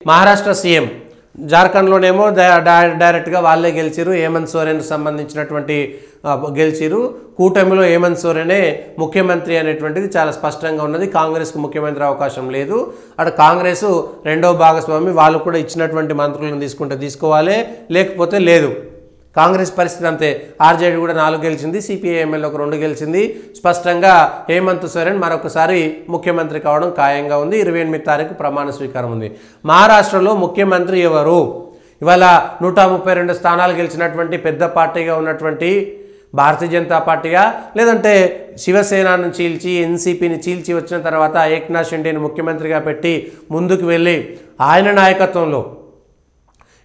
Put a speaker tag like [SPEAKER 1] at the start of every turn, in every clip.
[SPEAKER 1] Maharashtra CM, జార్ఖండ్లోనేమో డైరెక్ట్గా వాళ్ళే గెలిచిరు, హేమంత్ సోరెన్కి సంబంధించినటువంటి గెలిచిరు. కూటమిలో హేమంత్ సోరెనే ముఖ్యమంత్రి అనేటువంటిది చాలా స్పష్టంగా ఉన్నది. కాంగ్రెస్కు ముఖ్యమంత్రి అవకాశం లేదు. అక్కడ కాంగ్రెస్ రెండో భాగస్వామి, వాళ్ళు కూడా ఇచ్చినటువంటి మంత్రులను తీసుకుంటే తీసుకోవాలి, లేకపోతే లేదు. కాంగ్రెస్ పరిస్థితి అంతే. ఆర్జేడీ కూడా 4 గెలిచింది, సిపిఐఎంఎల్ ఒక 2 గెలిచింది. స్పష్టంగా హేమంత్ సోరెన్ మరొకసారి ముఖ్యమంత్రి కావడం ఖాయంగా ఉంది. 28 తారీఖు ప్రమాణ స్వీకారం ఉంది. మహారాష్ట్రలో ముఖ్యమంత్రి ఎవరు? ఇవాళ 132 స్థానాలు గెలిచినటువంటి పెద్ద పార్టీగా ఉన్నటువంటి భారతీయ జనతా పార్టీగా, లేదంటే శివసేనను చీల్చి ఎన్సీపీని చీల్చి వచ్చిన తర్వాత ఏక్నాథ్ షిండేని ముఖ్యమంత్రిగా పెట్టి ముందుకు వెళ్ళి ఆయన నాయకత్వంలో,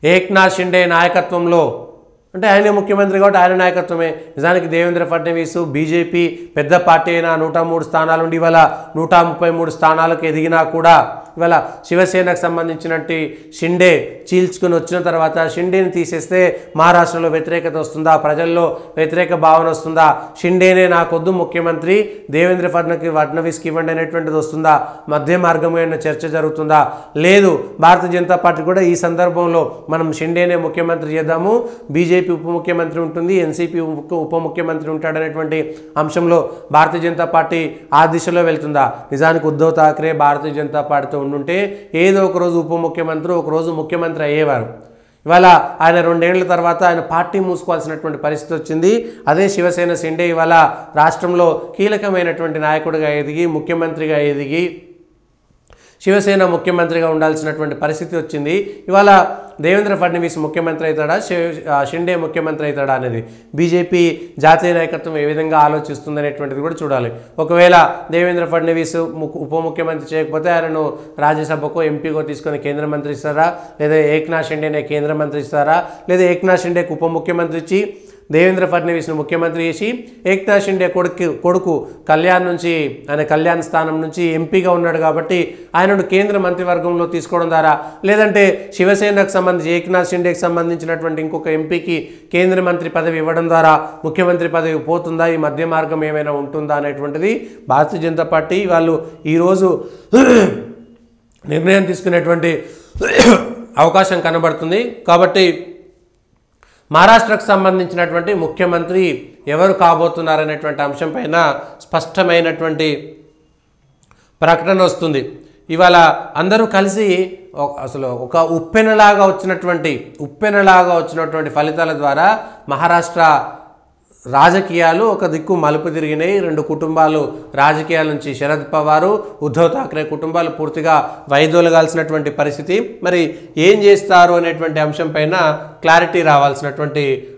[SPEAKER 1] ఏక్నాథ్ షిండే నాయకత్వంలో, అంటే ఆయనే ముఖ్యమంత్రి కాబట్టి ఆయన నాయకత్వమే. నిజానికి దేవేంద్ర ఫడ్నవీస్ బీజేపీ పెద్ద పార్టీ అయినా 103 స్థానాలు ఉండి ఇవాళ 133 స్థానాలకు ఎదిగినా కూడా ఇవాళ శివసేనకు సంబంధించినట్టు షిండే చీల్చుకుని వచ్చిన తర్వాత షిండేని తీసేస్తే మహారాష్ట్రలో వ్యతిరేకత వస్తుందా, ప్రజల్లో వ్యతిరేక భావన వస్తుందా, షిండేనే నాకొద్దు ముఖ్యమంత్రి దేవేంద్ర ఫడ్నవీస్కి ఇవ్వండి అనేటువంటిది వస్తుందా, మధ్య మార్గమైన చర్చ జరుగుతుందా? లేదు. భారతీయ జనతా పార్టీ కూడా ఈ సందర్భంలో మనం షిండేనే ముఖ్యమంత్రి చేద్దాము, బీజేపీ ఉప ముఖ్యమంత్రి ఉంటుంది, ఎన్సీపీ ఉప ముఖ్యమంత్రి ఉంటాడనేటువంటి అంశంలో భారతీయ జనతా పార్టీ ఆ దిశలో వెళ్తుందా? నిజానికి ఉద్ధవ్ ఠాక్రే భారతీయ జనతా పార్టీతో ఉండుంటే ఏదో ఒకరోజు ఉప ముఖ్యమంత్రి, ఒకరోజు ముఖ్యమంత్రి అయ్యేవారు. ఇవాళ ఆయన 2 ఏళ్ల తర్వాత ఆయన పార్టీ మూసుకోవాల్సినటువంటి పరిస్థితి వచ్చింది. అదే శివసేన షిండే ఇవాళ రాష్ట్రంలో కీలకమైనటువంటి నాయకుడిగా ఎదిగి ముఖ్యమంత్రిగా ఎదిగి శివసేన ముఖ్యమంత్రిగా ఉండాల్సినటువంటి పరిస్థితి వచ్చింది. ఇవాళ దేవేంద్ర ఫడ్నవీస్ ముఖ్యమంత్రి అవుతాడా, షిండే ముఖ్యమంత్రి అవుతాడా అనేది బీజేపీ జాతీయ నాయకత్వం ఏ విధంగా ఆలోచిస్తుంది అనేటువంటిది కూడా చూడాలి. ఒకవేళ దేవేంద్ర ఫడ్నవీస్ ఉప ముఖ్యమంత్రి చేయకపోతే ఆయనను రాజ్యసభకో ఎంపీకో తీసుకొని కేంద్ర మంత్రి ఇస్తారా, లేదా ఏక్నాథ్ షిండేనే కేంద్ర మంత్రి ఇస్తారా, లేదా ఏక్నాథ్ షిండేకి ఉప ముఖ్యమంత్రి ఇచ్చి దేవేంద్ర ఫడ్నవీస్ను ముఖ్యమంత్రి చేసి ఏక్నాథ్ షిండే కొడుకు కళ్యాణ్ నుంచి, ఆయన కళ్యాణ్ స్థానం నుంచి ఎంపీగా ఉన్నాడు కాబట్టి ఆయనను కేంద్ర మంత్రివర్గంలో తీసుకోవడం ద్వారా, లేదంటే శివసేనకు సంబంధించి ఏక్నాథ్ షిండేకి సంబంధించినటువంటి ఇంకొక ఎంపీకి కేంద్ర మంత్రి పదవి ఇవ్వడం ద్వారా ముఖ్యమంత్రి పదవి పోతుందా, ఈ మధ్య మార్గం ఏమైనా ఉంటుందా అనేటువంటిది భారతీయ జనతా పార్టీ వాళ్ళు ఈరోజు నిర్ణయం తీసుకునేటువంటి అవకాశం కనబడుతుంది. కాబట్టి మహారాష్ట్రకు సంబంధించినటువంటి ముఖ్యమంత్రి ఎవరు కాబోతున్నారనేటువంటి అంశం పైన స్పష్టమైనటువంటి ప్రకటన వస్తుంది. ఇవాళ అందరూ కలిసి అసలు ఒక ఉప్పెనలాగా వచ్చినటువంటి ఫలితాల ద్వారా మహారాష్ట్ర రాజకీయాలు ఒక దిక్కు మలుపు తిరిగినాయి. 2 కుటుంబాలు రాజకీయాల నుంచి, శరద్ పవారు, ఉద్ధవ్ ఠాక్రే కుటుంబాలు పూర్తిగా వైదొలగాల్సినటువంటి పరిస్థితి. మరి ఏం చేస్తారు అనేటువంటి అంశం పైన క్లారిటీ రావాల్సినటువంటి